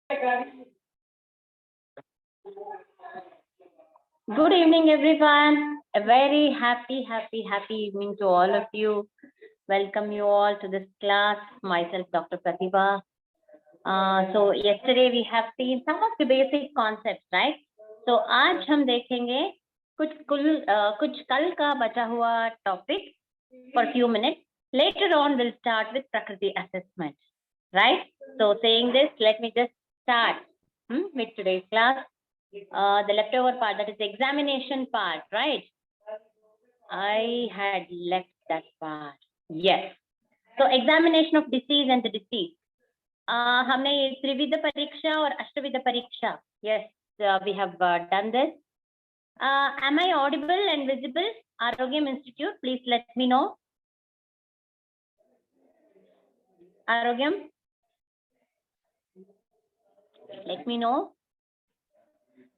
Good evening, everyone. A very happy evening to all of you. Welcome you all to this class. Myself, Dr. Pratibha. So yesterday we have seen some of the basic concepts, right? So आज हम देखेंगे कुछ कल का बचा हुआ topic for a few minutes. Later on, we'll start with Prakriti assessment, right? So saying this, let me just start with today's class. The leftover part, that is the examination part, right? I had left that part. Yes. So examination of disease and the disease. हमने ये त्रिविध परीक्षा और अष्टविध परीक्षा. Yes, we have done this. Am I audible and visible? Arogyam Institute, please let me know. Arogyam, let me know.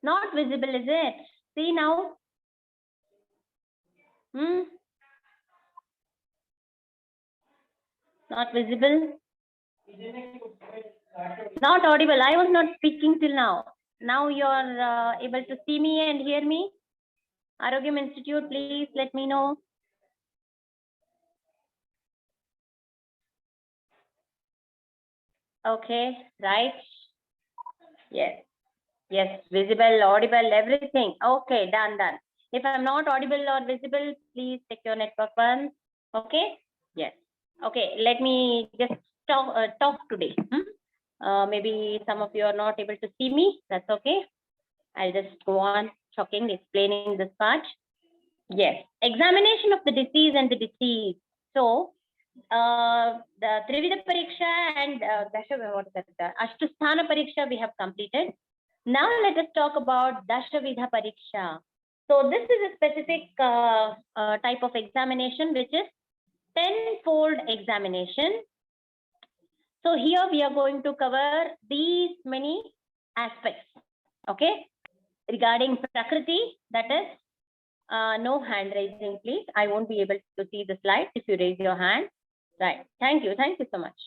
Not visible, is it? See now. Not visible. Not audible. I was not speaking till now. Now you are able to see me and hear me. Arogyam Institute, please let me know. Okay, right? Yes. Yes, visible, audible, everything. Okay, done. If I'm not audible or visible, please check your network once. Okay? Yes. Okay, let me just talk today. Maybe some of you are not able to see me. That's okay. I'll just go on talking, explaining this part. Yes, examination of the disease and the disease. So, the Trividha Pariksha and Ashtusthana Pariksha we have completed. Now let us talk about Dashavidha Pariksha. So this is a specific type of examination which is 10-fold examination. So here we are going to cover these many aspects. Okay, regarding Prakriti, that is no hand raising, please. I won't be able to see the slide if you raise your hand. Right. Thank you so much.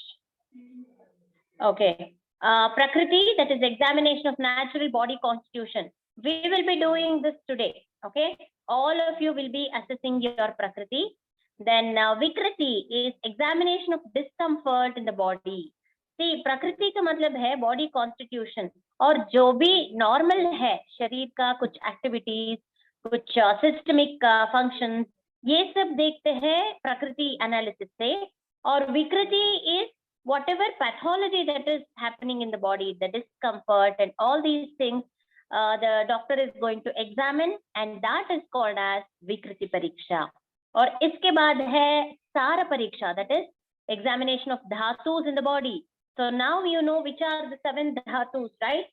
Okay. Prakriti, that is examination of natural body constitution. We will be doing this today. Okay. All of you will be assessing your Prakriti. Then Vikriti is examination of discomfort in the body. See, Prakriti का मतलब है body constitution. और जो भी normal है शरीर का कुछ activities, कुछ systemic functions, ये सब देखते हैं Prakriti analysis से. और Vikriti is whatever pathology that is happening in the body, the discomfort and all these things, the doctor is going to examine, and that is called as Vikriti Pariksha. और इसके बाद है Sara Pariksha, that is examination of dhatus in the body. So now you know which are the 7 dhatus, right?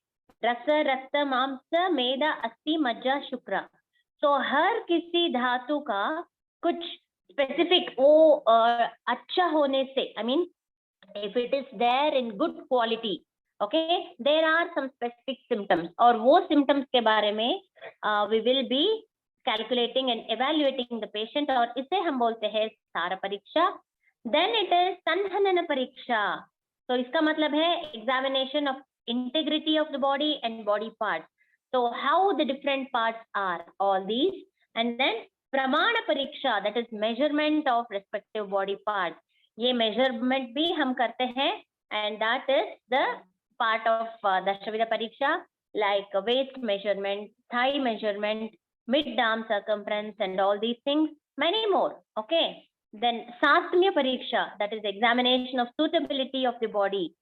Rasa, Rakta, Mamsa, Meda, Asti, Majja, Shukra. So हर किसी धातु का कुछ specific वो अच्छा होने से, I mean, if it is there in good quality, okay, there are some specific symptoms, और वो symptoms के बारे में we will be calculating and evaluating the patient, और इसे हम बोलते हैं सारा परीक्षा. Then it is संहनन परीक्षा. So इसका मतलब है examination of integrity of the body and body parts. So how the different parts are, all these. And then pramana pariksha, that is measurement of respective body parts. ये measurement भी हम करते हैं, and that is the part of Dashavidha Pariksha, like waist measurement, thigh measurement, mid-arm circumference, and all these things, many more. Okay. Then Sasmya Pariksha, that is examination of suitability of the body.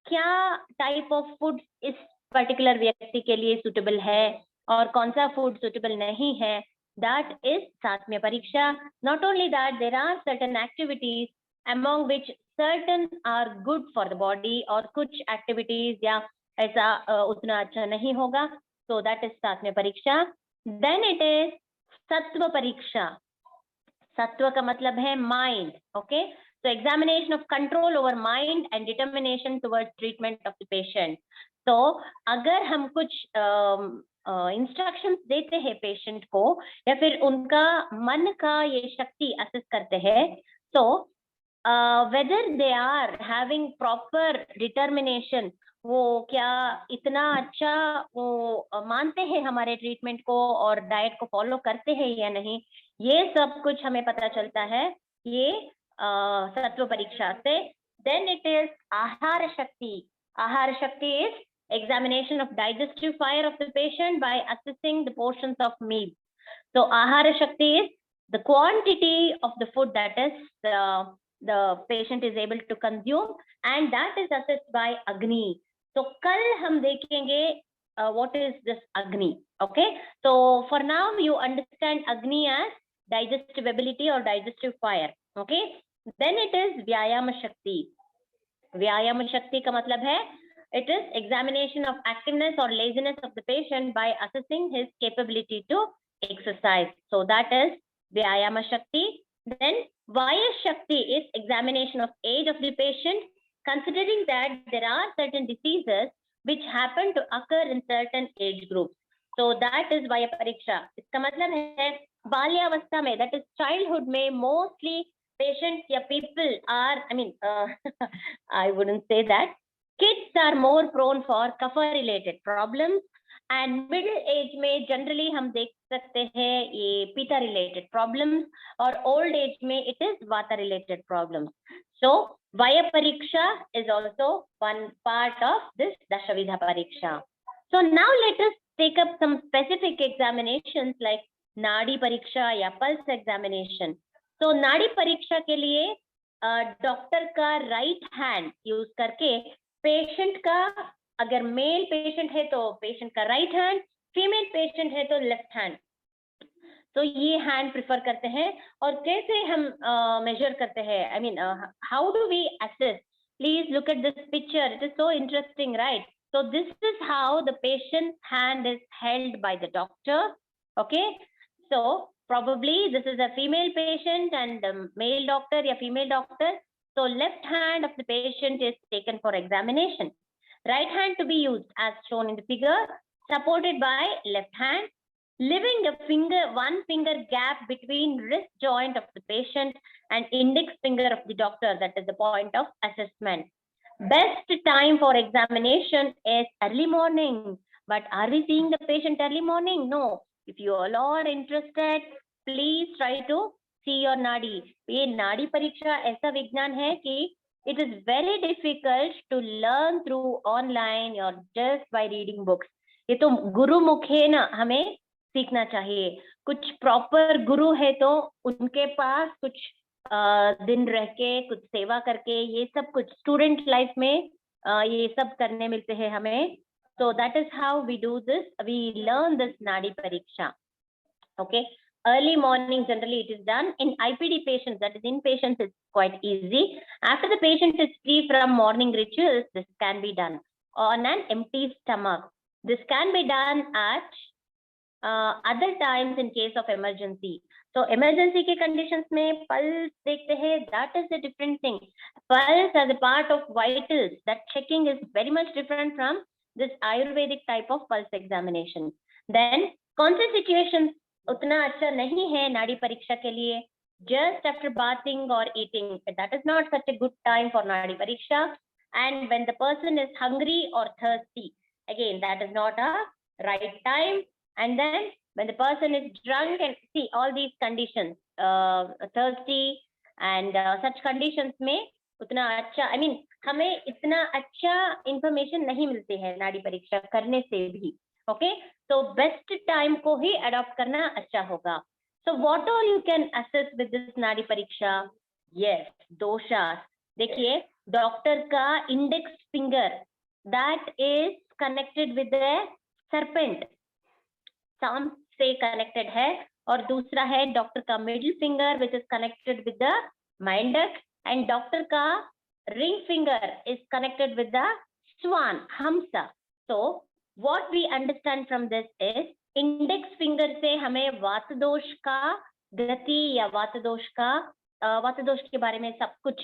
क्या type of food इस particular व्यक्ति के लिए suitable है और कौन सा food suitable नहीं है, that is Sasmya Pariksha. Not only that, there are certain activities among which certain are good for the body, और कुछ activities या ऐसा उतना अच्छा नहीं होगा. So that is Sasmya Pariksha. Then it is Sattva Pariksha. Sattva का मतलब है mind. Okay. So examination of control over mind and determination towards treatment of the patient. So अगर हम कुछ instructions देते हैं patient को, या फिर उनका मन का ये शक्ति assess करते हैं, so whether they are having proper determination, वो क्या इतना अच्छा वो मानते हैं हमारे ट्रीटमेंट को और डाइट को फॉलो करते हैं या नहीं, ये सब कुछ हमें पता चलता है ये सत्व परीक्षा से। देन इट इज आहार शक्ति। आहार शक्ति is examination of digestive fire of the patient by assessing the portions of meal. So ahara shakti is the quantity of the food that is the patient is able to consume, and that is assessed by agni. So kal hum देखेंगे what is this agni. Okay, so for now you understand agni as digestibility or digestive fire. Okay, then it is vyayama shakti. vyayama shakti का मतलब है it is examination of activeness or laziness of the patient by assessing his capability to exercise. So that is vyayama shakti. Then vaya shakti is examination of age of the patient, considering that there are certain diseases which happen to occur in certain age groups. So that is vaya pariksha. इसका मतलब है बाल्यावस्था में, that is childhood में, mostly patients या people are, I mean I wouldn't say that, kids are more prone for kapha related problems, and middle age में generally हम देख सकते हैं ये pitta related problems, और old age में it is vata related problems. So vaya pariksha is also one part of this dashavidha pariksha. So now let us take up some specific examinations like nadi pariksha या pulse examination. So nadi pariksha के लिए doctor का right hand use करके patient का, अगर male patient है तो patient का राइट हैंड, फीमेल पेशेंट है तो लेफ्ट हैंड, तो ये हैंड प्रिफर करते हैं। और कैसे हम मेजर करते हैं, I mean how do we assess? Please look at this picture, it is so interesting, right? So this is how the patient's hand is held by the doctor. Okay, so probably this is a female patient and male doctor या female doctor. So left hand of the patient is taken for examination. Right hand to be used as shown in the figure, supported by left hand, leaving one finger gap between wrist joint of the patient and index finger of the doctor. That is the point of assessment. Best time for examination is early morning. But are we seeing the patient early morning? No. If you all are interested, please try to see your nadi. ये नाड़ी परीक्षा ऐसा विज्ञान है कि it is very difficult to learn through online or just by reading books. ये तो गुरु मुखे ना हमें सीखना चाहिए। कुछ प्रॉपर गुरु है तो उनके पास कुछ दिन रह के, कुछ सेवा करके, ये सब कुछ स्टूडेंट लाइफ में ये सब करने मिलते हैं हमें। So that is how we do this. We learn this nadi pariksha. Okay. Early morning generally it is done. In IPD patients, that is inpatients, it's quite easy. After the patient is free from morning rituals, this can be done on an empty stomach. This can be done at other times in case of emergency. So emergency के conditions में pulse देखते हैं, that is a different thing. Pulse as a part of vitals, that checking is very much different from this Ayurvedic type of pulse examination. Then कौन से situations उतना अच्छा नहीं है नाड़ी परीक्षा के लिए? Just after bathing or eating, that is not such a good time for nadi pariksha. And when the person is hungry or thirsty, again that is not a right time. And then when the person is drunk, and see all these conditions, thirsty and such conditions में उतना अच्छा, I mean हमें इतना अच्छा information नहीं मिलती है नाड़ी परीक्षा करने से भी। Okay, so best time को ही adopt करना अच्छा होगा। So what all you can assess with this nadi pariksha? Yes, doshas. देखिए डॉक्टर का index finger that is connected with the serpent, thumb से connected है, और दूसरा है डॉक्टर का middle finger which is connected with the Meyendak, and doctor का ring finger is connected with the swan, hamsa. So what we understand from this is index finger से हमें वातदोष का गति या वातदोष के बारे में सब कुछ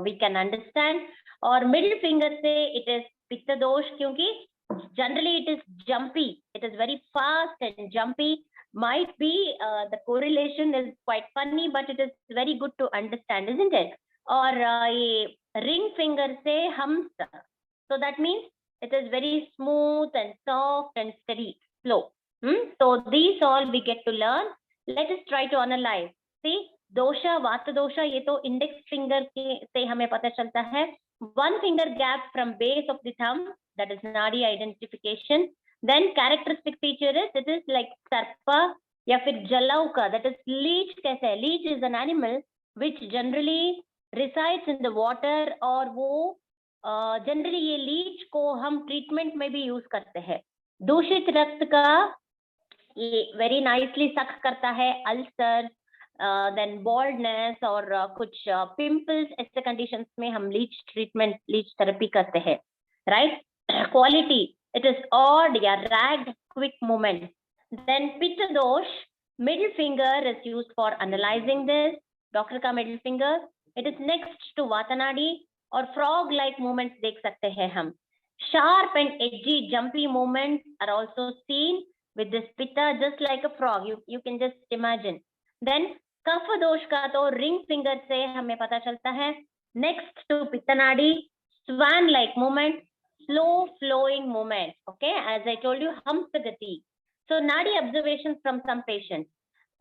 वी कैन अंडरस्टैंड, और मिडिल फिंगर से इट इज पित्त दोष, क्योंकि generally it is jumpy, it is very fast and jumpy, might be the correlation is quite funny but it is very good to understand, isn't it? और ये ring finger से हमसा, So that means it is very smooth and soft and steady flow. So these all we get to learn. Let us try to analyze. See, dosha, vata dosha, ये तो index finger से हमें पता चलता है. 1 finger gap from base of the thumb, that is nadi identification. Then characteristic feature is it is like sarpa या फिर jalauka, that is leech. कैसे है? Leech is an animal which generally resides in the water, और वो generally ये Leach को हम treatment में भी यूज करते हैं. दूषित रक्त का ये वेरी नाइसली सक करता है अल्सर, देन बॉल्डनेस और कुछ पिंपल्स, ऐसे कंडीशंस में हम लीच ट्रीटमेंट, लीच थेरेपी करते हैं, right. Quality, it is odd या ragged quick movement. Then pitta dosha, middle finger is used for analysing this. Doctor का middle finger, it is next to vatanadi, और फ्रॉग लाइक मूवमेंट्स देख सकते हैं हम. Sharp and edgy jumpy movements are also seen with this pitta, just like a frog. You can just imagine. Then कफ दोष का तो ring finger से हमें पता चलता है. Next to pitta nadi, swan like movement, slow flowing movement. Okay, as I told you, hamsa gati. So नाड़ी observation from some patient.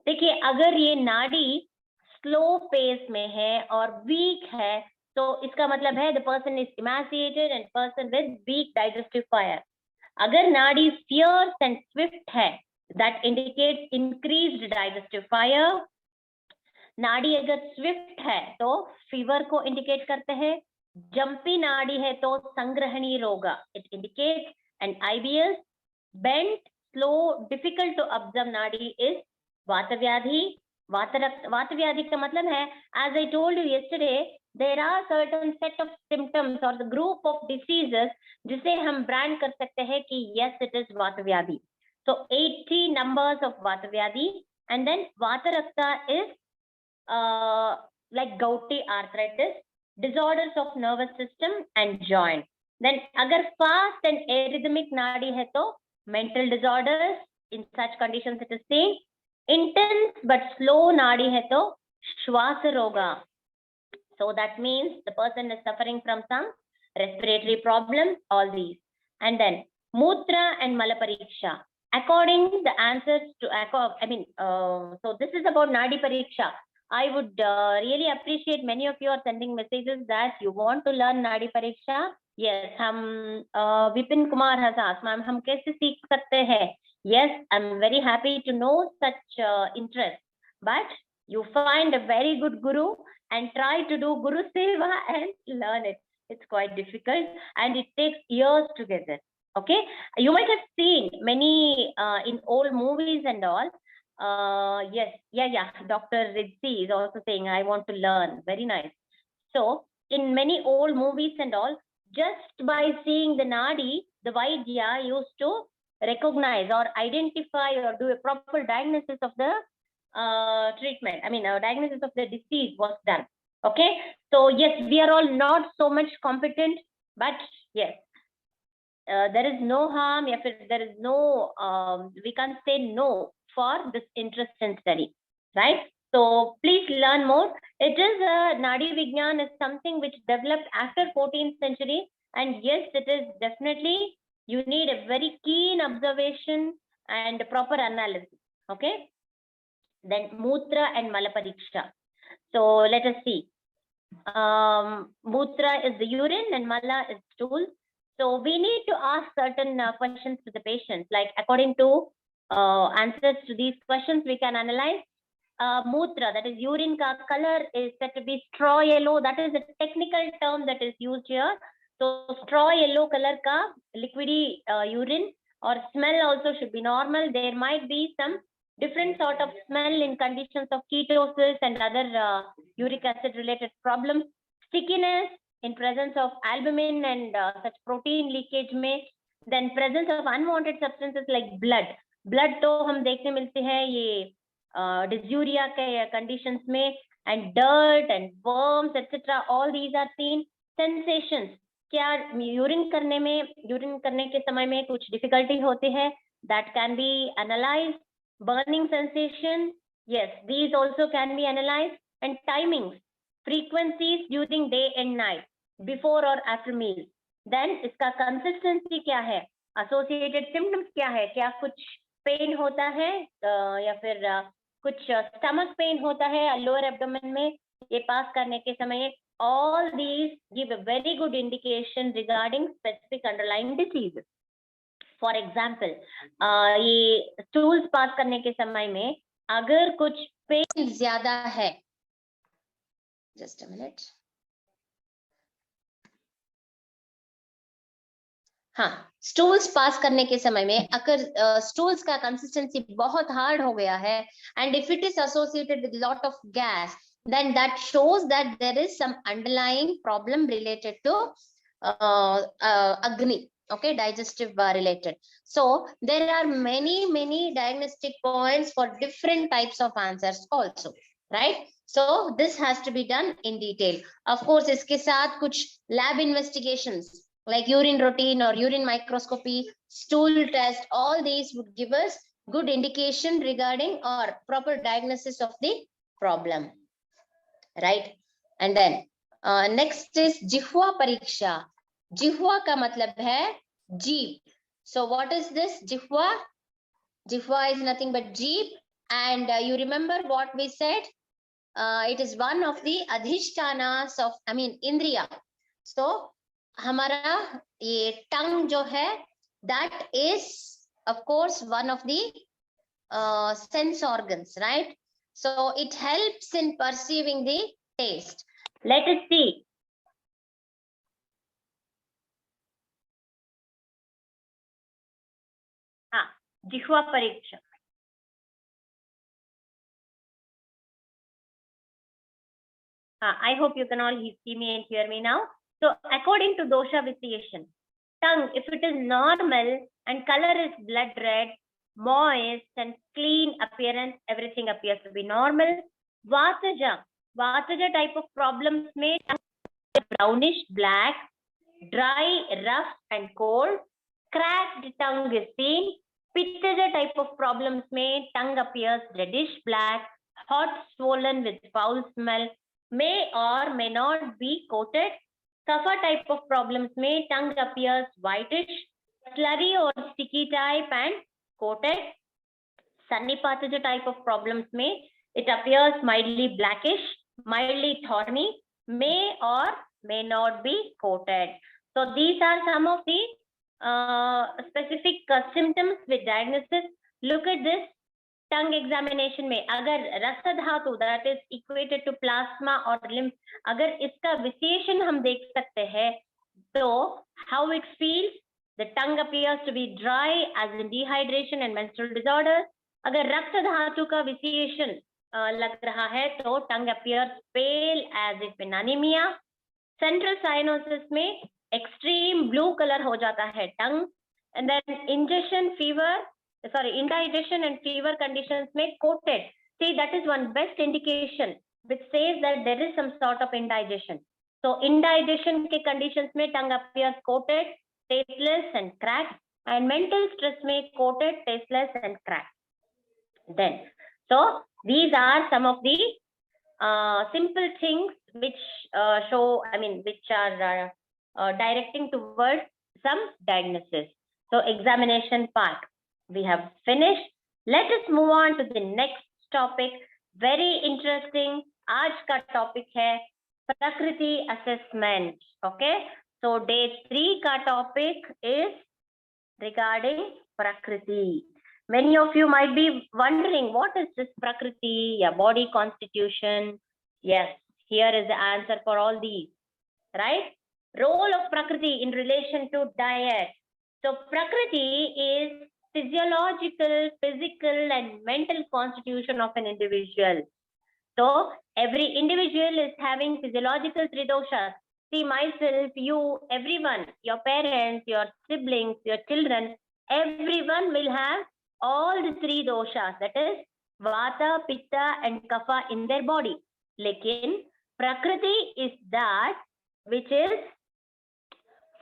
देखिए, अगर ये नाड़ी स्लो पेस में है और वीक है, तो इसका मतलब है the person is emaciated and person with weak digestive fire. अगर नाड़ी फियर्स एंड स्विफ्ट है, that indicates increased digestive fire. Nadi अगर स्विफ्ट है तो फीवर को इंडिकेट करते हैं. जंपी नाड़ी है तो संग्रहणी रोगा, it indicates and IBS. Bent, slow, difficult to observe नाड़ी इज वात व्याधि. वात व्याधि का मतलब है, as I told you yesterday, there are certain set of symptoms or the group of diseases जिसे हम ब्रांड कर सकते हैं कि yes it is वात व्याधि. So 80 numbers of वात व्याधि. And then वात रक्ता is like gouty arthritis, disorders of nervous system and joint. Then अगर fast and arrhythmic नाड़ी है तो mental disorders, in such conditions it is seen. Intense but slow नाड़ी है तो श्वास रोगा. So that means the person is suffering from some respiratory problem, all these. And then Mutra and Mala Pariksha. According the answers to, so this is about Nadi Pariksha. I would really appreciate many of you are sending messages that you want to learn Nadi Pariksha. Yes, हम Vipin Kumar has asked, ma'am, हम कैसे सीख सकते हैं? Yes, I'm very happy to know such interest. But you find a very good guru and try to do Guru Seva and learn it. It's quite difficult and it takes years to get it. Okay, you might have seen many in old movies and all. Yes, yeah. Dr. Ridzi is also saying, I want to learn. Very nice. So in many old movies and all, just by seeing the nadi, the Vaidya used to recognize or identify or do a proper diagnosis of the treatment. Diagnosis of the disease was done. Okay, so yes, we are all not so much competent, but yes, there is no harm. There is no, we can't say no for this interest in study, right? So please learn more. It is Nadi Vignan is something which developed after 14th century, and yes, it is definitely, you need a very keen observation and proper analysis. Okay. Then Mutra and Mala Pariksha. So let us see. Mutra is the urine and Mala is stool. So we need to ask certain questions to the patient. Like according to answers to these questions, we can analyze. Mutra, that is urine ka color is said to be straw yellow. That is a technical term that is used here. So straw yellow color ka liquidy urine, or smell also should be normal. There might be some different sort of smell in conditions of ketosis and other uric acid related problems. Stickiness in presence of albumin and such protein leakage में. Then presence of unwanted substances like blood. Blood तो हम देखने मिलते हैं ये dysuria के conditions में, and dirt and worms etc. All these are seen. Sensations, क्या यूरिन करने के समय में कुछ difficulty होती है, that can be analyzed. Burning sensation, yes, these also can be analyzed. And timings, frequencies during day and night, before or after meals. Then इसका consistency क्या है, एसोसिएटेड सिम्टम्स क्या है, क्या कुछ पेन होता है या फिर कुछ स्टमक पेन होता है लोअर एब्डोमेन में ये पास करने के समय. All these give a very good indication regarding specific underlying disease. For example, ये stools पास करने के समय में अगर कुछ पेन ज्यादा है, just a minute. हाँ, स्टूल्स पास करने के समय में अगर स्टूल्स का कंसिस्टेंसी बहुत हार्ड हो गया है and if it is associated with lot of gas, then that shows that there is some underlying problem related to Agni, okay, digestive related. So there are many diagnostic points for different types of answers also, right? So this has to be done in detail. Of course इसके साथ कुछ lab investigations like urine routine or urine microscopy, stool test, all these would give us good indication regarding or proper diagnosis of the problem, right? And then next is jihwa pariksha. Jihwa का मतलब है जीभ. So what is this jihwa? Jihwa is nothing but जीभ, and you remember what we said, it is one of the adhishtanas of, I mean indriya. So हमारा ये टंग जो है, that is of course one of the sense organs, right? So it helps in perceiving the taste. Let us see. Jihva pariksha. I hope you can all see me and hear me now. So according to dosha vitiation, tongue, if it is normal and color is blood red, moist and clean appearance, everything appears to be normal. Vataja type of problems may brownish black, dry, rough and cold, cracked tongue is seen. Pittaja type of problems may tongue appears reddish black, hot, swollen with foul smell, may or may not be coated. Kapha type of problems may tongue appears whitish, slurry or sticky type and coated. Sannipataja type of problems may it appears mildly blackish, mildly thorny, may or may not be coated. So these are some of the specific symptoms with diagnosis. Look at this tongue examination में अगर रक्त धातु that is equated to plasma or lymph, अगर इसका विशेषण हम देख सकते हैं, तो how it feels, the tongue appears to be dry as in dehydration and menstrual disorders. अगर रक्त धातु का विशेषण लग रहा है तो tongue appears pale as if in anemia. Central cyanosis में extreme blue color हो जाता है tongue, and then indigestion and fever conditions may coated. See, that is one best indication which says that there is some sort of indigestion. So indigestion के conditions में tongue appears coated, tasteless and cracked, and mental stress may coated, tasteless and cracked. Then, so these are some of the simple things which show, I mean, which are directing towards some diagnosis. So examination part we have finished. Let us move on to the next topic. Very interesting. आज का topic है Prakriti assessment. Okay. So day 3 का topic is regarding Prakriti. Many of you might be wondering, what is this Prakriti, yeah, body constitution? Yes, here is the answer for all these, right? Role of Prakriti in relation to diet. So Prakriti is physiological, physical and mental constitution of an individual. So every individual is having physiological three doshas. See, myself, you, everyone, your parents, your siblings, your children, everyone will have all the three doshas, that is Vata, Pitta and Kapha in their body. Lekin Prakriti is that which is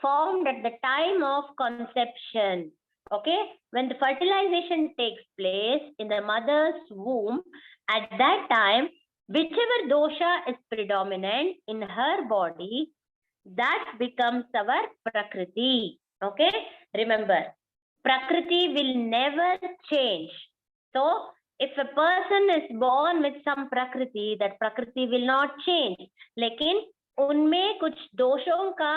formed at the time of conception. Okay, when the fertilization takes place in the mother's womb, at that time, whichever dosha is predominant in her body, that becomes our Prakriti. Okay, remember, Prakriti will never change. So, if a person is born with some Prakriti, that Prakriti will not change. लेकिन उनमें कुछ दोषों का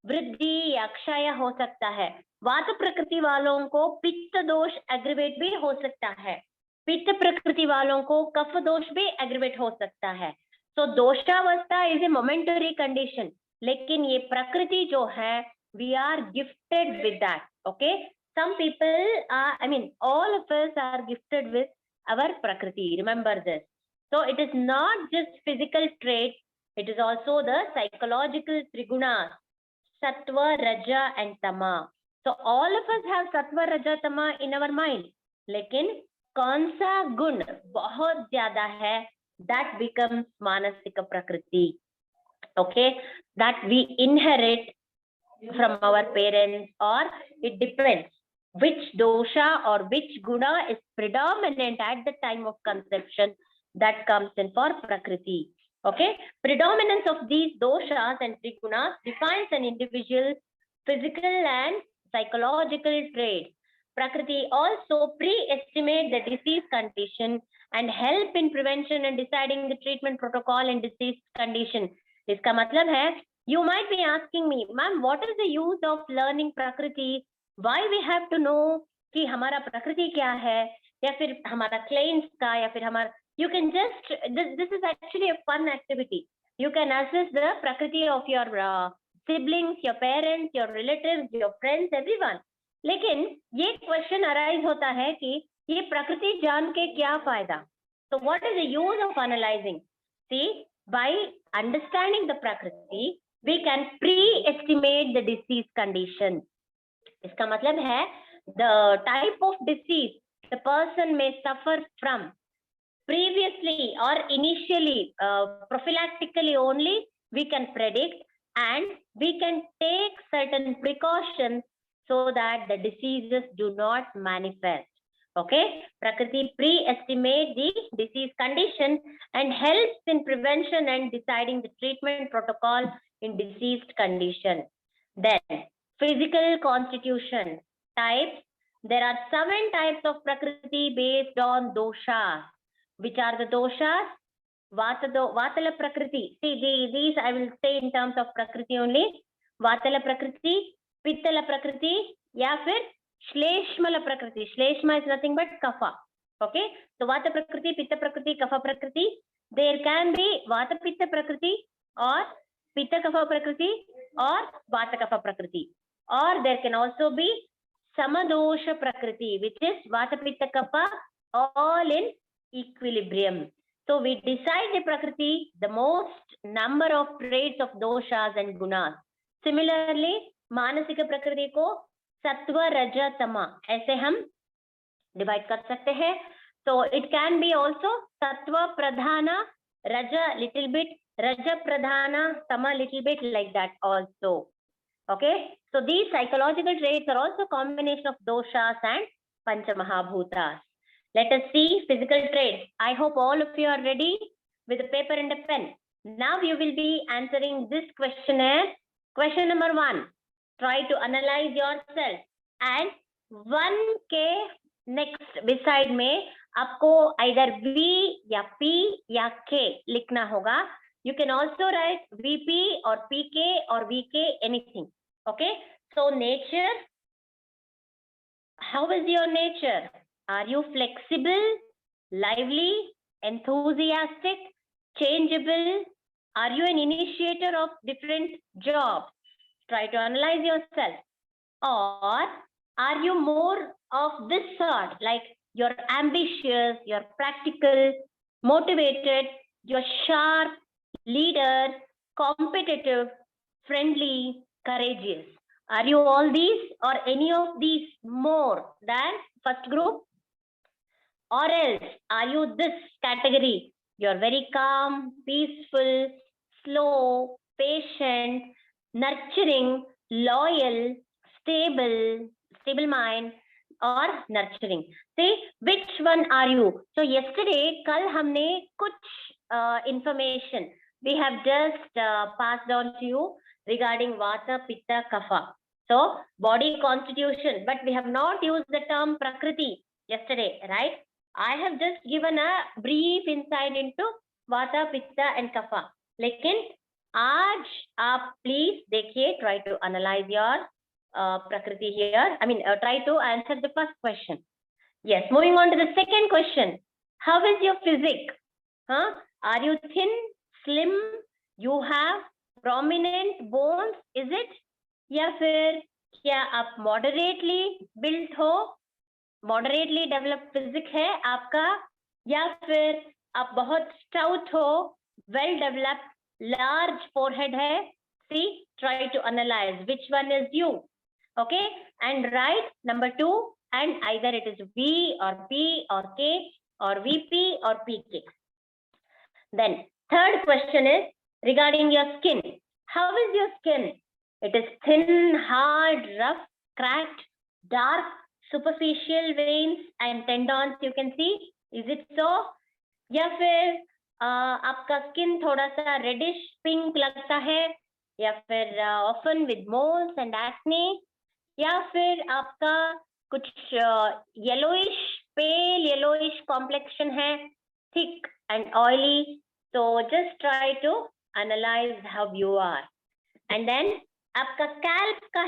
वृद्धि या क्षय हो सकता है. वात प्रकृति वालों को पित्त दोष एग्रीवेट भी हो सकता है. पित्त प्रकृति वालों को कफ दोष भी एग्रीवेट हो सकता है. So दोषावस्था is a momentary condition. लेकिन ये प्रकृति जो है, we are gifted with that. Okay, some people are, I mean, all of us are gifted with our prakriti. Remember this. So it is not just physical trait, it is also the psychological trigunas, sattva, raja and tama. So all of us have sattva, raja, tama in our mind. लेकिन कौन सा गुण बहुत ज्यादा है, that becomes manasika prakriti. Okay, that we inherit from our parents, or it depends which dosha or which guna is predominant at the time of conception, that comes in for prakriti. Okay, predominance of these doshas and trigunas defines an individual's physical and psychological traits. Prakriti also pre-estimate the disease condition and help in prevention and deciding the treatment protocol in disease condition. इसका मतलब है, you might be asking me, ma'am, what is the use of learning Prakriti? Why we have to know कि हमारा प्रकृति क्या है, या फिर हमारा claims का, या फिर हमारा, you can just, this is actually a fun activity. You can assess the Prakriti of your siblings, your parents, your relatives, your friends, everyone. लेकिन ये question arise होता है कि ये प्रकृति जान के क्या फायदा? So what is the use of analyzing? See, by understanding the Prakriti, we can pre-estimate the disease condition. इसका मतलब है, the type of disease the person may suffer from previously or initially, prophylactically only, we can predict and we can take certain precautions so that the diseases do not manifest. Okay, Prakriti pre-estimate the disease condition and helps in prevention and deciding the treatment protocol in diseased condition. Then, physical constitution types. There are 7 types of Prakriti based on doshas. Which are the doshas? Vatala Prakriti. See, these I will say in terms of Prakriti only. Vatala Prakriti, Pittala Prakriti, या फिर श्लेष्मल प्रकृति. श्लेष्मा is nothing but kapha. Okay, so vata prakriti, pitta prakriti, kapha prakriti. There can be vata pitta prakriti or pitta kapha prakriti or vata kapha prakriti, or there can also be samadosha prakriti, which is vata pitta kapha all in equilibrium. So we decide the prakriti the most number of traits of doshas and gunas. Similarly, मानसिक प्रकृति को सत्व रज तमा ऐसे हम divide कर सकते हैं. So it can be also sattva pradhana, raja little bit, raja pradhana, tama little bit, like that also. Okay, so these psychological traits are also combination of doshas and panchamahabhutas. Let us see physical traits. I hope all of you are ready with a paper and a pen. Now you will be answering this questionnaire. Question number 1. Try to analyze yourself, and 1K next beside में आपको either V या P या K लिखना होगा. You can also write VP or PK or VK, anything. Okay, so nature. How is your nature? Are you flexible, lively, enthusiastic, changeable? Are you an initiator of different jobs? Try to analyze yourself. Or are you more of this sort, like you're ambitious, you're practical, motivated, you're sharp, leader, competitive, friendly, courageous? Are you all these or any of these more than first group? Or else, are you this category? You're very calm, peaceful, slow, patient, nurturing, loyal, stable mind, or nurturing. See, which one are you? So yesterday, कल हमने कुछ information we have just passed on to you. regarding Vata, Pitta, Kapha. So body constitution, but we have not used the term Prakriti yesterday, right? I have just given a brief insight into Vata, Pitta and Kapha. लेकिन आज आप please देखिए, try to analyze your Prakriti here. I mean, try to answer the first question. Yes, moving on to the second question. How is your physique? Huh? Are you thin, slim? You have prominent bones? Is it? या फिर क्या आप moderately built हो? Moderately developed physique है आपका? या फिर आप बहुत stout हो? Well developed, large forehead है? See, try to analyze which one is you. Okay, and write number 2, and either it is V or P or K or VP or PK. Then third question is regarding your skin. How is your skin? It is thin, hard, rough, cracked, dark, superficial veins and tendons you can see. Is it so? या फिर आपका skin थोड़ा सा reddish pink लगता है, या फिर often with moles and acne, या फिर आपका कुछ yellowish, pale yellowish complexion है, thick and oily. So just try to analyze how you are. And then आपका scalp का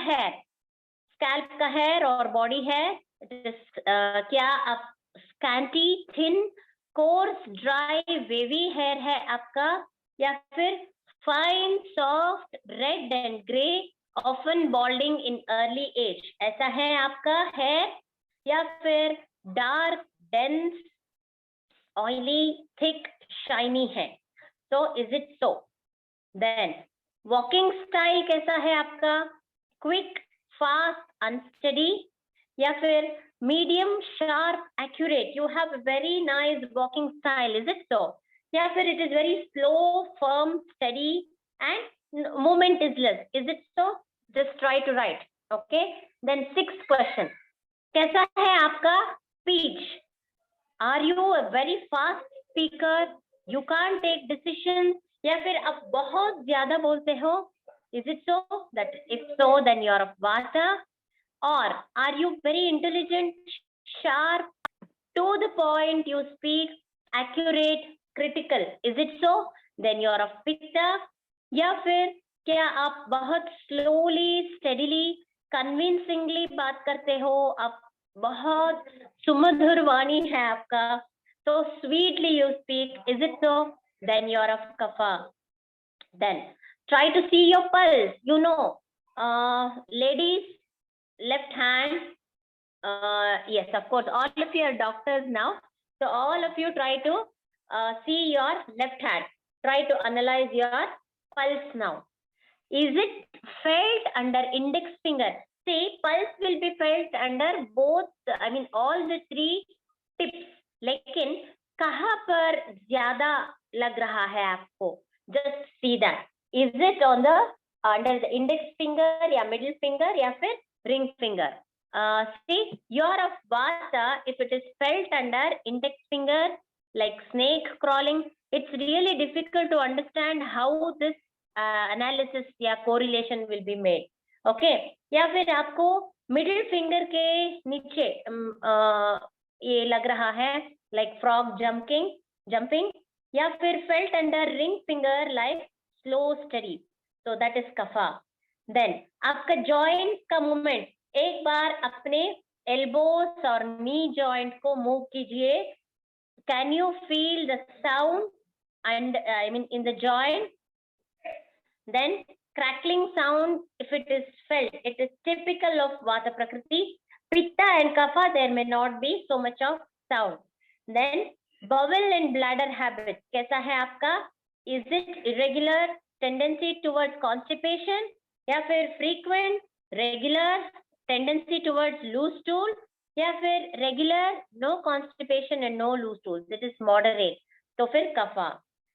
hair और body hair, क्या आप scanty, thin, coarse, dry, wavy hair है आपका, या फिर fine, soft, red and grey, often balding in early age, ऐसा है आपका hair, या फिर dark, dense, oily, thick, shiny है. So is it so? Then walking style कैसा है आपका? Quick, fast, unsteady, या फिर medium, sharp, accurate? You have a very nice walking style. Is it so? या फिर it is very slow, firm, steady and movement is less. Is it so? Just try to write. Okay. Then sixth question. कैसा है आपका speech? Are you a very fast speaker? You can't take decisions, या फिर आप बहुत ज्यादा बोलते हो? Is it so? That if so, then you are of Vata. Or are you very intelligent, sharp, to the point you speak, accurate, critical? Is it so? Then you are of Pitta. या फिर क्या आप बहुत slowly, steadily, convincingly बात करते हो? आप बहुत सुमधुर वाणी है आपका, so sweetly you speak. Is it so? Then you are of Kapha. Then try to see your pulse. You know, ladies, left hand. Yes, of course, all of you are doctors now. So all of you try to see your left hand. Try to analyze your pulse now. Is it felt under index finger? See, pulse will be felt under both, I mean all the three tips. लेकिन कहाँ पर ज्यादा लग रहा है आपको? Just see that. Is it on the under the index finger, या middle finger, या फिर ring finger? See, you're of Vata. If it is felt under index finger, like snake crawling, it's really difficult to understand how this analysis या correlation will be made. Okay? या फिर आपको middle finger के नीचे ये लग रहा है like frog jumping, या फिर felt under ring finger like slow steady. So that is Kapha. Then आपका joint का movement, एक बार अपने elbows और knee joint को move कीजिए. Can you feel the sound and I mean in the joint? Then crackling sound, if it is felt, it is typical of Vata Prakriti. Pitta and Kapha, there may not be so much of sound. Then bowel and bladder habits, कैसा है आपका? Is it irregular, tendency towards constipation, या फिर frequent, regular, tendency towards loose stool, या फिर regular, no constipation and no loose stools? It is moderate. तो फिर Kapha.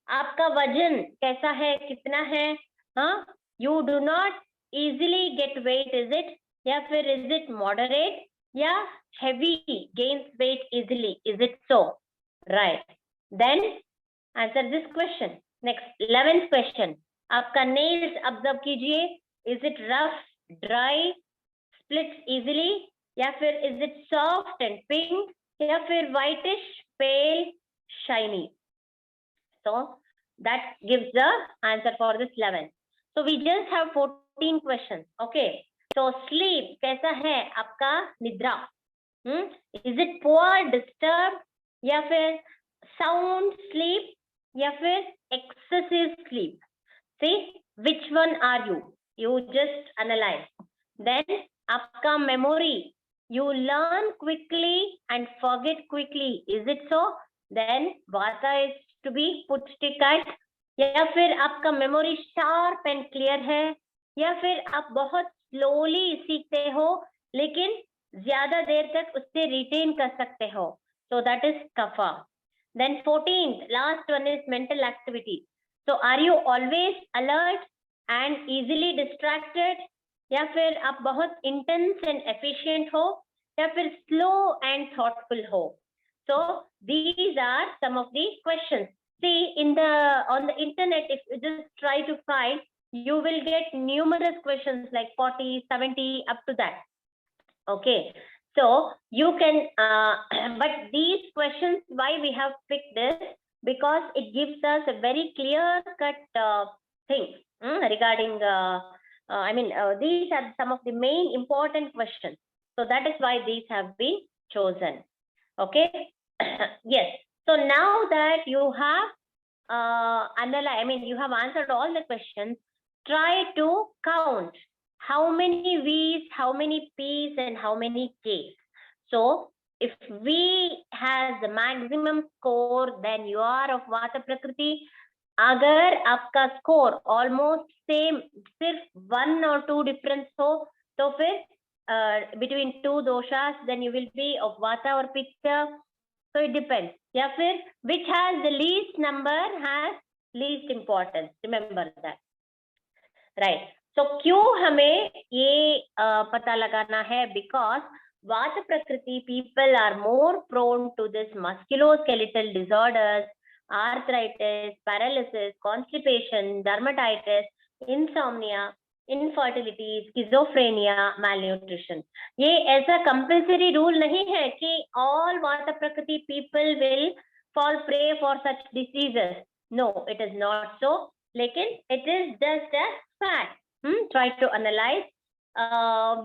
आपका वजन कैसा है, कितना है? हाँ, you do not easily get weight, is it? या फिर is it moderate? या heavy, gains weight easily? Is it so? Right. Then answer this question. Next, 11th question. आपका नेल्स ऑब्जर्व कीजिए, is it rough, dry, splits easily, या फिर is it soft and pink, या फिर whitish, pale, shiny. So that gives the answer for this 11. So we just have 14 questions. Okay. So sleep कैसा है आपका निद्रा? Is it poor, disturbed, या फिर sound sleep, या फिर excessive sleep? See, which one are you? You just analyze. Then आपका memory, you learn quickly and forget quickly. Is it so? Then Vata is to be put tick at. या फिर आपका memory sharp and clear है, या फिर आप बहुत slowly सीखते हो लेकिन ज्यादा देर तक उससे retain कर सकते हो. So that is Kapha. Then 14th, last one is mental activity. So are you always alert and easily distracted, या फिर आप बहुत intense and efficient हो, या फिर slow and thoughtful हो? So these are some of the questions. See, on the internet, if you just try to find, you will get numerous questions like 40, 70, up to that. Okay, so you can, but these questions, why we have picked this? Because it gives us a very clear-cut thing regarding, these are some of the main important questions. So that is why these have been chosen. Okay, yes. So now that you have you have answered all the questions, try to count how many V's, how many P's, and how many K's. So if V has the maximum score, then you are of Vata Prakriti. अगर आपका score almost same, सिर्फ 1 or 2 difference हो, तो फिर between 2 doshas, then you will be of Vata or Pitta. So it depends. या फिर which has the least number has least importance. Remember that. Right. So क्यों हमें ये पता लगाना है? Because Vata Prakriti people are more prone to this musculoskeletal disorders, arthritis, paralysis, constipation, dermatitis, insomnia, infertility, schizophrenia, malnutrition. ये ऐसा compulsory rule नहीं है कि all Vata Prakriti people will fall prey for such diseases. No, it is not so. लेकिन it is just a fact. Try to analyze.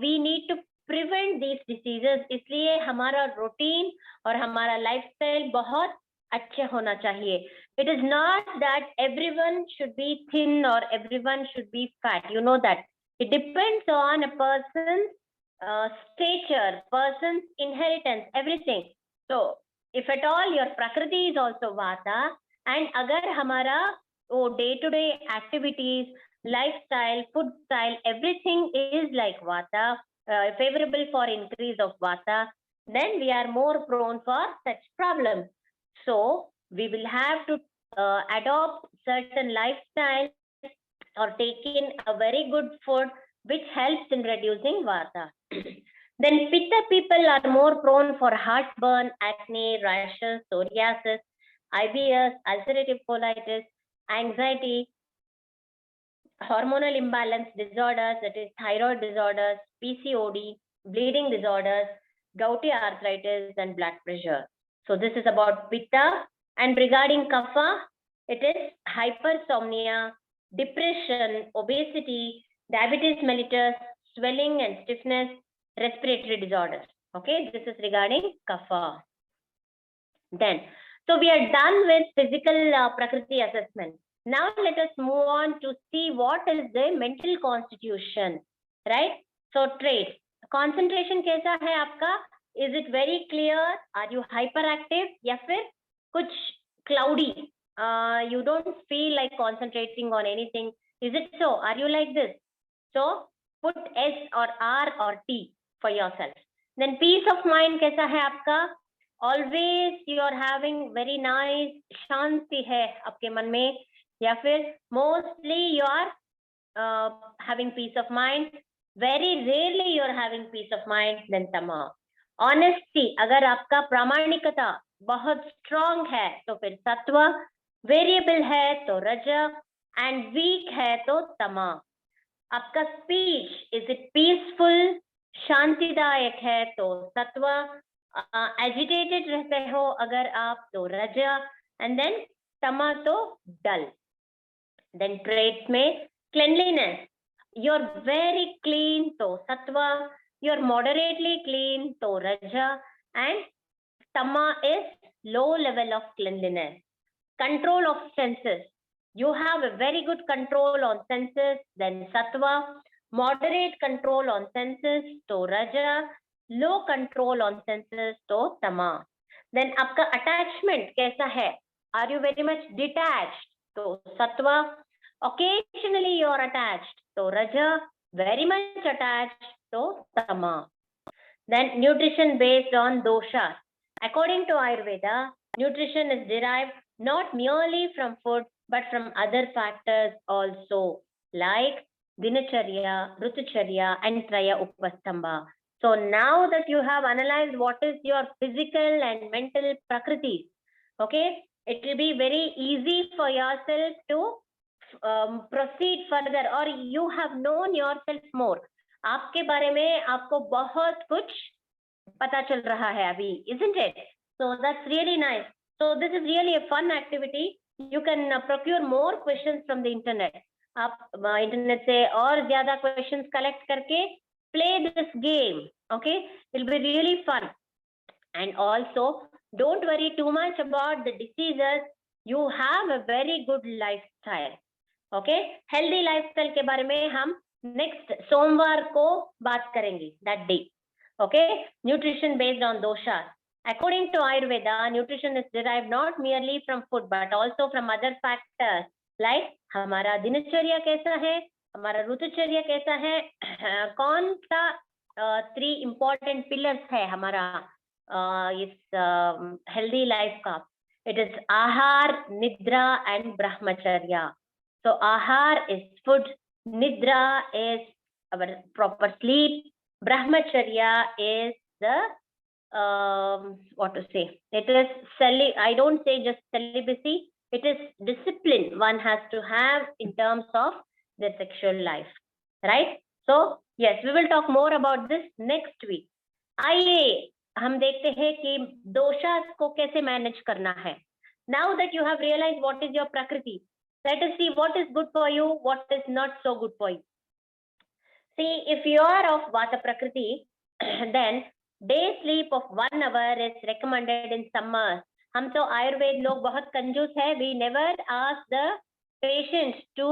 We need to prevent these diseases. इसलिए हमारा routine और हमारा lifestyle बहुत अच्छे होना चाहिए. It is not that everyone should be thin or everyone should be fat. You know that. It depends on a person's stature, person's inheritance, everything. So, if at all your Prakriti is also Vata, and agar hamara day-to-day activities, lifestyle, food style, everything is like Vata, favorable for increase of Vata, then we are more prone for such problems. So we will have to adopt certain lifestyle or take in a very good food which helps in reducing Vata. Then Pitta people are more prone for heartburn, acne, rashes, psoriasis, IBS, ulcerative colitis, anxiety, hormonal imbalance disorders, that is thyroid disorders, PCOD, bleeding disorders, gouty arthritis, and blood pressure. So this is about Pitta. And regarding Kapha, it is hypersomnia, depression, obesity, diabetes mellitus, swelling and stiffness, respiratory disorders. Okay, this is regarding Kapha. Then, so we are done with physical Prakriti assessment. Now let us move on to see what is the mental constitution, right? So traits. Concentration कैसा है आपका? Is it very clear? Are you hyperactive? या फिर कुछ cloudy? You don't feel like concentrating on anything. Is it so? Are you like this? So put S or R or T for yourself. Then peace of mind कैसा है आपका? Always you are having very nice शांति है आपके मन में, या फिर mostly you are having peace of mind. Very rarely you are having peace of mind. Then Tama. Honesty, अगर आपका प्रामाणिकता बहुत strong है तो फिर सत्व, variable है तो रज, एंड वीक है तो तमा। आपका स्पीच इज इट पीसफुल, शांतिदायक है तो सत्व, एजिटेटेड रहते हो अगर आप तो रज, एंड देन तमा तो डल। देन ट्रेड्स में क्लेanliness, you're very clean तो सत्व, you're moderately clean तो रज, and tama is low level of cleanliness. Control of senses, you have a very good control on senses, then sattva. Moderate control on senses to raja, low control on senses to tama. Then आपका attachment कैसा है? Are you very much detached? तो sattva. Occasionally you are attached to raja, very much attached to tama. Then nutrition based on dosha. According to Ayurveda, nutrition is derived not merely from food but from other factors also, like dinacharya, rutucharya, and traya upastamba. So now that you have analyzed what is your physical and mental prakriti, okay, it will be very easy for yourself to proceed further, or you have known yourself more. आपके बारे में आपको बहुत कुछ पता चल रहा है अभी, isn't it? So that's really nice. So this is really a fun activity. You can procure more questions from the internet. आप इंटरनेट से और ज्यादा questions collect करके play this game. Okay, it'll be really fun. And also, don't worry too much about the diseases. You have a very good lifestyle. Okay, healthy lifestyle के बारे में हम next सोमवार को बात करेंगे, that day. Okay, nutrition based on doshas. According to Ayurveda, nutrition is derived not merely from food but also from other factors, like हमारा दिनचर्या कैसा है, हमारा ऋतुचर्या कैसा है, कौन सा 3 important pillars है हमारा इस healthy life का. It is ahar, nidra, and brahmacharya. So ahar is food, nidra is our proper sleep, brahmacharya is the what to say, it is I don't say just celibacy, it is discipline one has to have in terms of the sexual life, right? So yes, we will talk more about this next week. आइए हम देखते हैं कि दोषास को कैसे manage करना है. Now that you have realized what is your prakriti, let us see what is good for you, what is not so good for you. See, if you are of Vata Prakriti, then day sleep of 1 hour is recommended in summer. हम तो आयुर्वेद लोग बहुत कंजूस है. We never ask the patients to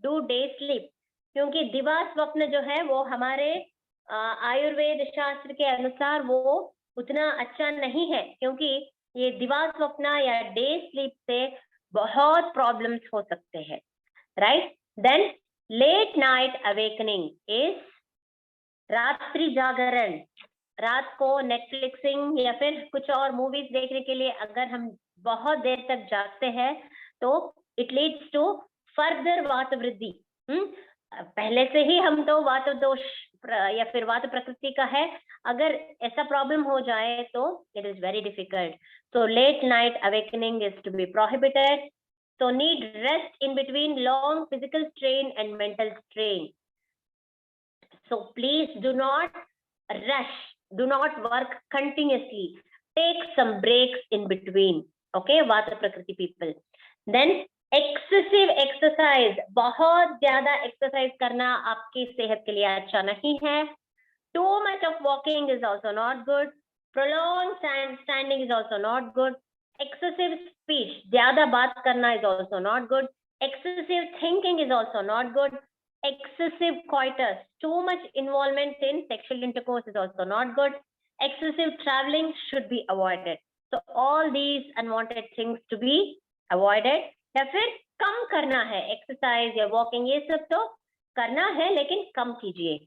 do day sleep, क्योंकि दिवा स्वप्न जो है वो हमारे आयुर्वेद शास्त्र के अनुसार वो उतना अच्छा नहीं है, क्योंकि ये दिवा स्वप्न या डे स्लीप से बहुत प्रॉब्लम्स हो सकते हैं, right? Then late night awakening is रात्रि जागरण. रात को नेटफ्लिक्सिंग या फिर कुछ और मूवीज देखने के लिए अगर हम बहुत देर तक जागते हैं तो इट लीड्स टू फर्दर वात वृद्धि. पहले से ही हम तो वात दोष या फिर वात प्रकृति का है, अगर ऐसा प्रॉब्लम हो जाए तो it is very difficult. So late night awakening is to be prohibited. So need rest in between long physical strain and mental strain. So please do not rush, do not work continuously. Take some breaks in between. Okay, Vata Prakriti people. Then excessive exercise, बहुत ज्यादा exercise करना आपकी सेहत के लिए अच्छा नहीं है. Too much of walking is also not good. Prolonged standing is also not good. Excessive speech, ज्यादा बात करना is also not good. Excessive thinking is also not good. Excessive coitus, too much involvement in sexual intercourse is also not good. Excessive traveling should be avoided. So all these unwanted things to be avoided. या फिर कम करना है, exercise या walking ये सब तो करना है लेकिन कम कीजिए.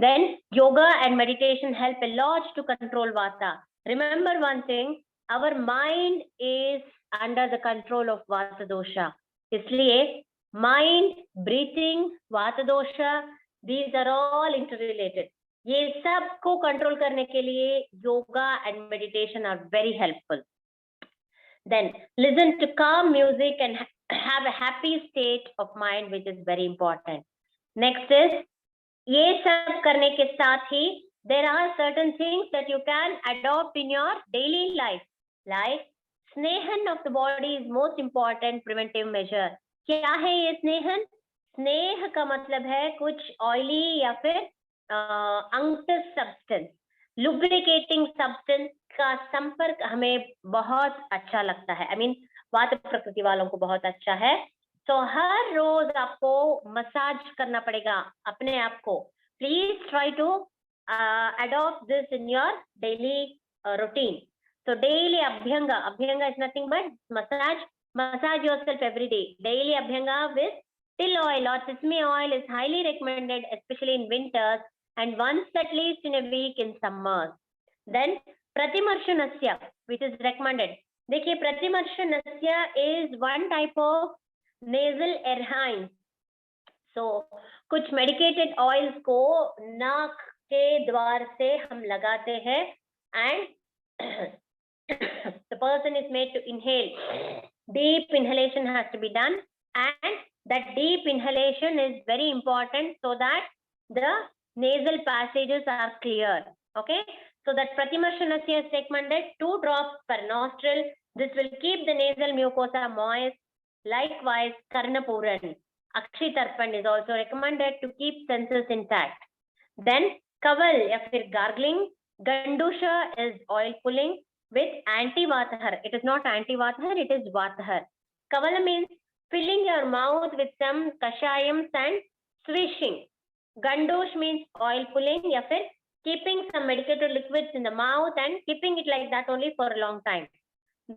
Then yoga and meditation help a lot to control vata. Remember one thing, our mind is under the control of vata dosha. इसलिए mind, breathing, vata dosha, these are all interrelated. ये सब को कंट्रोल करने के लिए yoga and meditation are very helpful. Then listen to calm music and have a happy state of mind, which is very important. Next is, ये सब करने के साथ ही there are certain things that you can adopt in your daily life, like स्नेहन of the body is most important preventive measure. क्या है ये स्नेहन? स्नेह का मतलब है कुछ ऑयली या फिर अंक्टस सब्सटेंस, लुब्रिकेटिंग सब्सटेंस का संपर्क हमें बहुत अच्छा लगता है. आई मीन वात प्रकृति वालों को बहुत अच्छा है. तो हर रोज आपको मसाज करना पड़ेगा अपने आप को. Please try to adopt this in your daily routine. So daily abhyanga, abhyanga is nothing but massage yourself every day. Daily abhyanga with till oil or sesame oil is highly recommended, especially in winters, and once at least in a week in summers. Then pratimarshanasya, which is recommended. देखिए pratimarshanasya is one type of nasal errhine. So कुछ medicated oils को नाक के द्वार से हम लगाते हैं, and the person is made to inhale. Deep inhalation has to be done, and that deep inhalation is very important so that the nasal passages are clear. Okay, so that pratimarshanasya is recommended 2 drops per nostril. This will keep the nasal mucosa moist. Likewise, karnapuran, akshitarpan is also recommended to keep senses intact. Then kaval या फिर gargling, gandusha is oil pulling with anti-vatahar. It is not anti-vatahar, it is vatahar. Kavala means filling your mouth with some kashayams and swishing. Gandush means oil pulling या फिर keeping some medicated liquids in the mouth and keeping it like that only for a long time.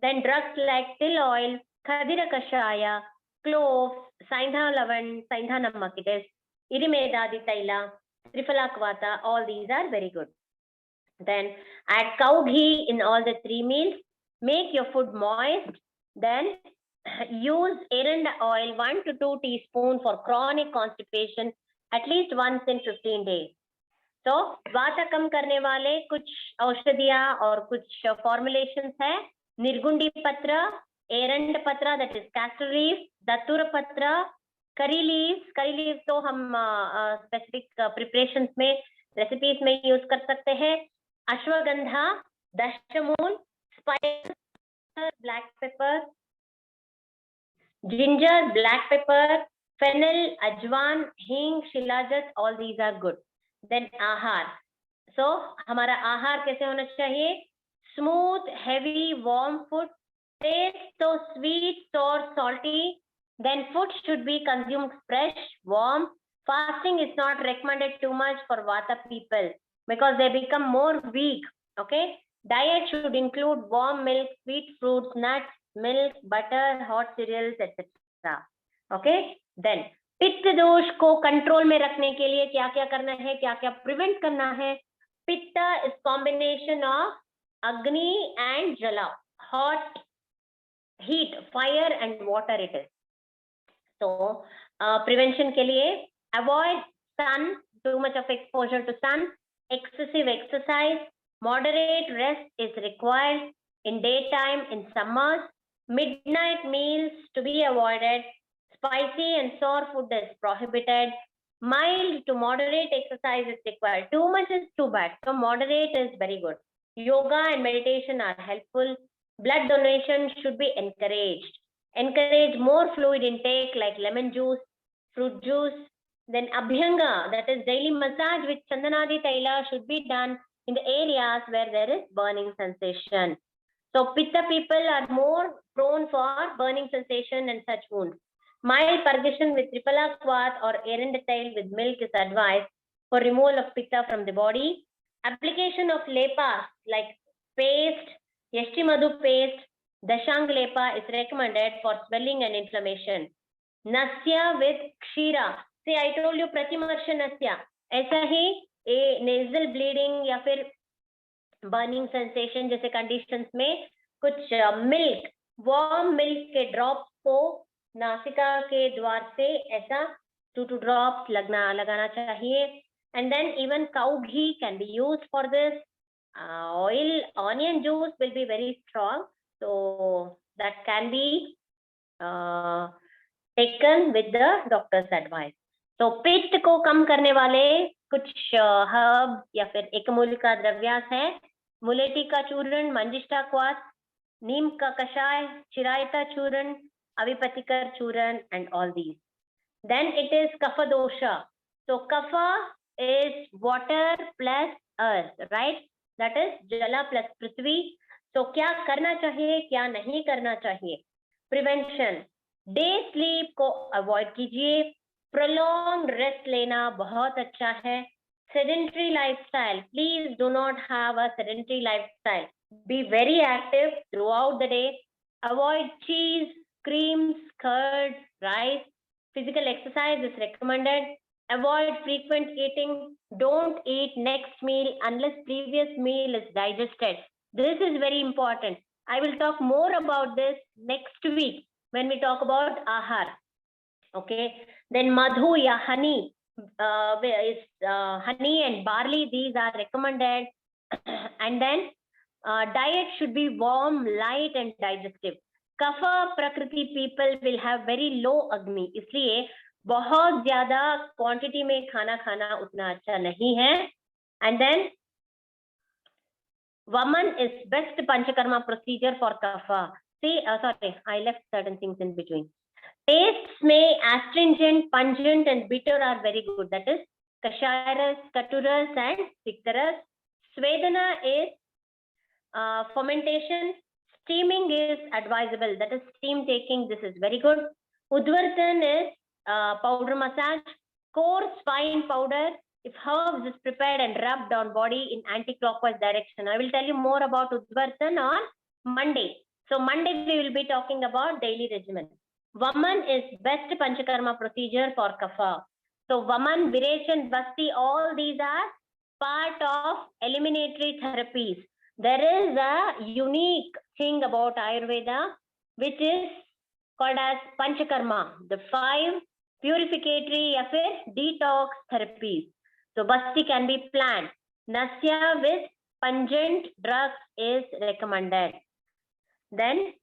Then drugs like till oil, khadira kashaya, cloves, saindha lavan, saindha namak, it is irimedadi taila, Triphalakvata, all these are very good. Then add cow ghee in all the 3 meals. Make your food moist. Then use eranda oil 1 to 2 teaspoons for chronic constipation at least once in 15 days. तो वाता कम करने वाले कुछ औषधियां और कुछ formulations है. निर्गुंडी patra, eranda patra that is castor leaf, dattura patra, curry leaves तो हम स्पेसिफिक प्रिपरेशंस में रेसिपीज में यूज कर सकते हैं. Ashwagandha, dashamool, spice, black pepper, ginger, black pepper, fennel, ajwan, hing, shilajit, all these are good. Then आहार. So हमारा आहार कैसे होना चाहिए? Smooth, heavy, warm food. Taste so sweet, sour, salty. Then food should be consumed fresh, warm. Fasting is not recommended too much for Vata people because they become more weak. Okay. Diet should include warm milk, sweet fruits, nuts, milk, butter, hot cereals, etc. Okay. Then पित्त दोष को control में रखने के लिए क्या क्या करना है, क्या क्या प्रिवेंट करना है? पित्त इज कॉम्बिनेशन ऑफ अग्नि एंड जला, hot, heat, fire and water it is. तो प्रिवेंशन के लिए avoid sun, too much of exposure to sun, excessive exercise, moderate rest is required in daytime in summers, midnight meals to be avoided, spicy and sour food is prohibited, mild to moderate exercise is required. Too much is too bad, so moderate is very good. Yoga and meditation are helpful. Blood donation should be encouraged. Encourage more fluid intake like lemon juice, fruit juice. Then abhyanga, that is daily massage with chandanadi taila, should be done in the areas where there is burning sensation. So pitta people are more prone for burning sensation and such wounds. Mild purgation with triphalakvat or erandityl with milk is advised for removal of pitta from the body. Application of lepas like paste, yashtimadhu paste, dashang lepa is recommended for swelling and inflammation. Nasya with kshira. See, I told you pratimarsha nasya. ऐसा ही nasal bleeding या फिर burning sensation जैसे conditions में कुछ milk, warm milk के drops को नासिका के द्वार से ऐसा 2 ड्रॉप्स लगाना चाहिए. And then even cow ghee can be used for this. Oil, onion juice will be very strong, so that can be taken with the doctor's advice. तो पित्त को कम करने वाले कुछ हर्ब या फिर एकमूलिका द्रव्यास है, मुलेठी का चूर्ण, मंजिष्ठा क्वास, नीम का कषाय, चिरायता चूर्ण, अविपतिकर चूर्ण, and all these. Then it is kapha dosha. So kapha is water plus earth, right? That is jala plus prithvi. So क्या करना चाहिए, क्या नहीं करना चाहिए? Prevention. Day sleep को avoid कीजिए. Prolonged rest लेना बहुत अच्छा है. Sedentary lifestyle. Please do not have a sedentary lifestyle. Be very active throughout the day. Avoid cheese, creams, curds, rice. Physical exercise is recommended. Avoid frequent eating. Don't eat next meal unless previous meal is digested. This is very important. I will talk more about this next week when we talk about ahar. Okay. Then madhu ya honey honey and barley. These are recommended. And then diet should be warm, light, and digestive. Kapha prakriti people will have very low agni, इसलिए बहुत ज्यादा quantity में खाना खाना उतना अच्छा नहीं है. And then Vaman is best panchakarma procedure for kapha. See, sorry, I left certain things in between. Tastes may astringent, pungent, and bitter are very good. That is kashayaras, katuras, and piktaras. Svedana is fermentation. Steaming is advisable. That is steam taking. This is very good. Udvartan is powder massage. Coarse fine powder. If herbs is prepared and rubbed on body in anti-clockwise direction. I will tell you more about Udvartan on Monday. So Monday we will be talking about daily regimen. Vaman is best panchakarma procedure for kapha. So Vaman, Virechan, Basti, all these are part of eliminatory therapies. There is a unique thing about Ayurveda which is called as panchakarma, the 5 purificatory या फिर detox therapies. So Basti can be planned. Nasya with pungent drugs is recommended. Then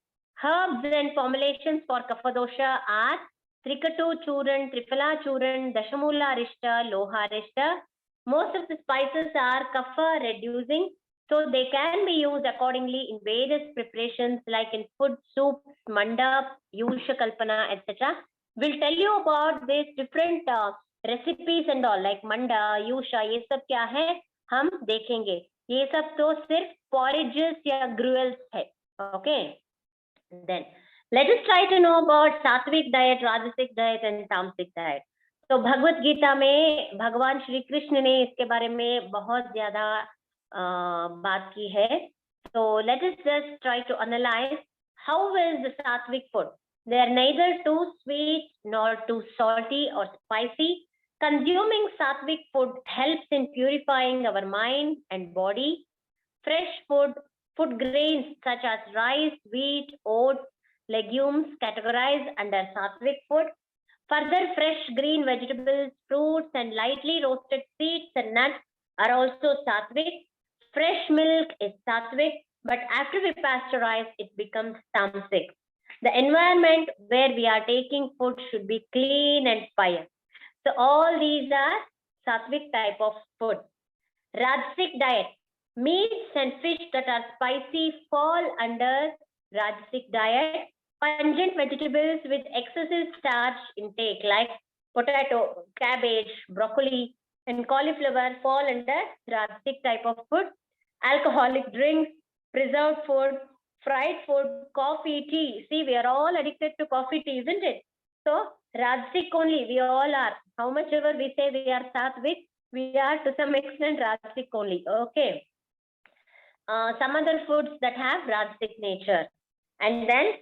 herbs and formulations for kapha dosha are Trikatu Churn, Triphala Churn, Dashamula Arishta, Loha Arishta. Most of the spices are kapha reducing, so they can be used accordingly in various preparations like in food, soups, mandap, yusha kalpana, etc. We'll tell you about these different recipes and all like manda, yusha, ये सब क्या है हम देखेंगे. ये सब तो सिर्फ porridges या gruels है. Okay. Then let us try to know about sattvic diet, rajasic diet, and tamasic diet. तो भगवत गीता में भगवान श्री कृष्ण ने इसके बारे में बहुत ज्यादा बात की है. So let us just try to analyze how is the sattvic food. They are neither too sweet nor too salty or spicy. Consuming sattvic food helps in purifying our mind and body. Fresh food grains such as rice, wheat, oats, legumes categorized under sattvic food. Further, fresh green vegetables, fruits, and lightly roasted seeds and nuts are also sattvic. Fresh milk is sattvic, but after we pasteurize, it becomes tamasic. The environment where we are taking food should be clean and pious. So all these are sattvic type of food. Rajasic diet. Meats and fish that are spicy fall under Rajasic diet. Pungent vegetables with excessive starch intake like potato, cabbage, broccoli, and cauliflower fall under Rajasic type of food. Alcoholic drinks, preserved food, fried food, coffee, tea. See, we are all addicted to coffee, tea, isn't it? So Rajasic only, we all are. How much ever we say we are sattvic, we are to some extent Rajasic only. Okay. Some other foods that have Rajasic nature. And then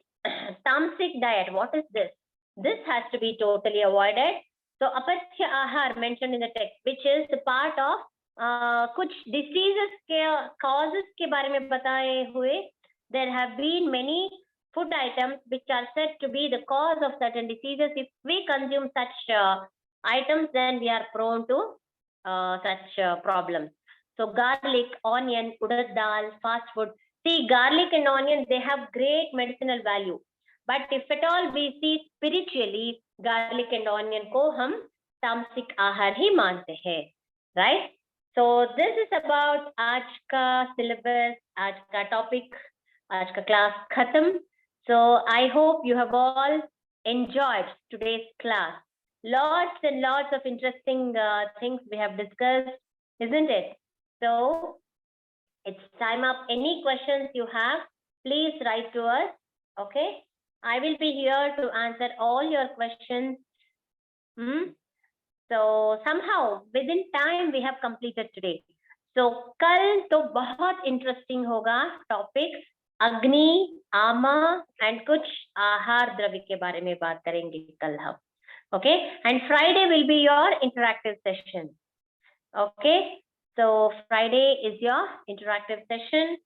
tamasic diet, what is this? This has to be totally avoided. So apachya ahar mentioned in the text, which is the part of कुछ diseases के causes के बारे में बताए हुए. There have been many food items which are said to be the cause of certain diseases. If we consume such items, then we are prone to such problems. So garlic, onion, urad dal, fast food. See, garlic and onion, they have great medicinal value. But if at all we see spiritually, garlic and onion को हम तामसिक आहार ही मानते हैं, right? So this is about आज का syllabus, आज का topic, आज का class खत्म. So I hope you have all enjoyed today's class. Lots and lots of interesting things we have discussed, isn't it? So it's time up. Any questions you have, please write to us. Okay, I will be here to answer all your questions. So somehow within time we have completed today. So कल तो बहुत interesting होगा topics. अग्नि, आमा and कुछ आहार द्रव्य के बारे में बात करेंगे कल हम. Okay, and Friday will be your interactive session. Okay, so Friday is your interactive session.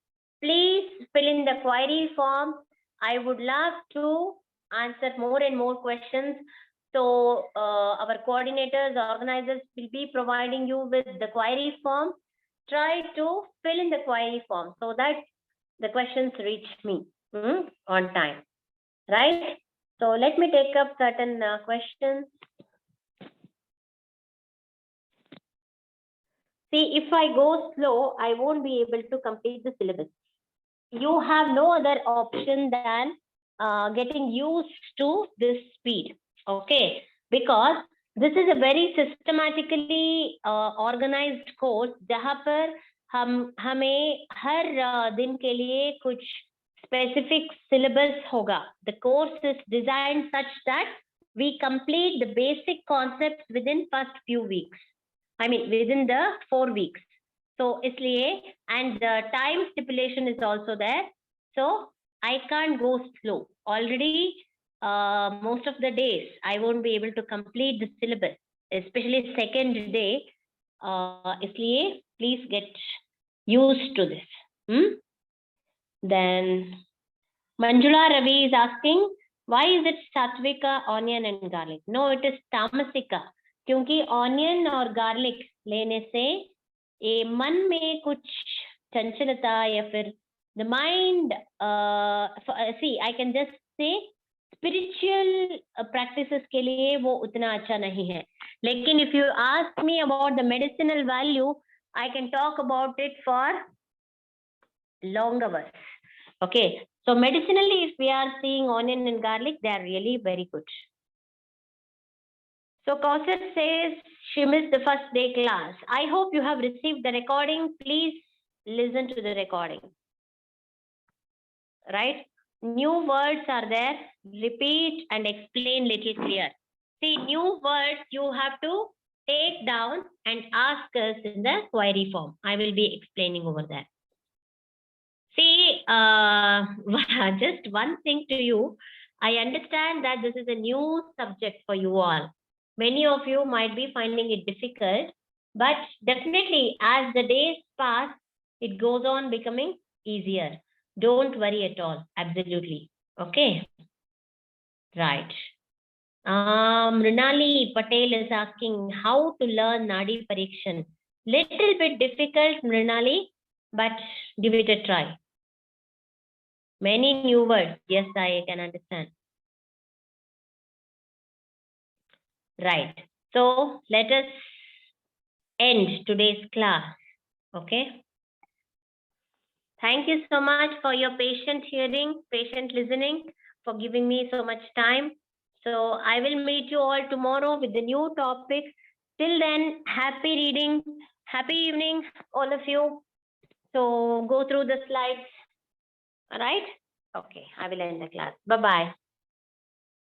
Please fill in the query form. I would love to answer more and more questions. So our coordinators, organizers will be providing you with the query form. Try to fill in the query form so that the questions reach me on time, right? So let me take up certain questions. See, if I go slow, I won't be able to complete the syllabus. You have no other option than getting used to this speed, okay? Because this is a very systematically organized course जहाँ पर हमें हर दिन के लिए कुछ specific syllabus होगा. The course is designed such that we complete the basic concepts within first few weeks. I mean within the 4 weeks. So इसलिए and the time stipulation is also there. So I can't go slow. Already most of the days I won't be able to complete the syllabus, especially second day. इसलिए please get used to this. Then Manjula Ravi is asking, why is it Satvika, onion and garlic? No, it is Tamasika. क्योंकि onion और garlic लेने से ये मन में कुछ चंचलता या फिर the mind, see, I can just say spiritual practices के लिए वो उतना अच्छा नहीं है. लेकिन if you ask me about the medicinal value, I can talk about it for long hours. Okay, so medicinally, if we are seeing onion and garlic, they are really very good. So Kausar says she missed the first day class. I hope you have received the recording. Please listen to the recording. Right? New words are there. Repeat and explain little clear. See, new words you have to take down and ask us in the query form. I will be explaining over there. See, just one thing to you. I understand that this is a new subject for you all. Many of you might be finding it difficult, but definitely as the days pass, it goes on becoming easier. Don't worry at all. Absolutely. Okay. Right. Mrinali Patel is asking how to learn Nadi Parikshan. Little bit difficult, Mrinali, but give it a try. Many new words. Yes, I can understand. Right. So let us end today's class. Okay. Thank you so much for your patient hearing, patient listening, for giving me so much time. So I will meet you all tomorrow with the new topic. Till then, happy reading, happy evening, all of you. So go through the slides. All right? Okay, I will end the class. Bye-bye.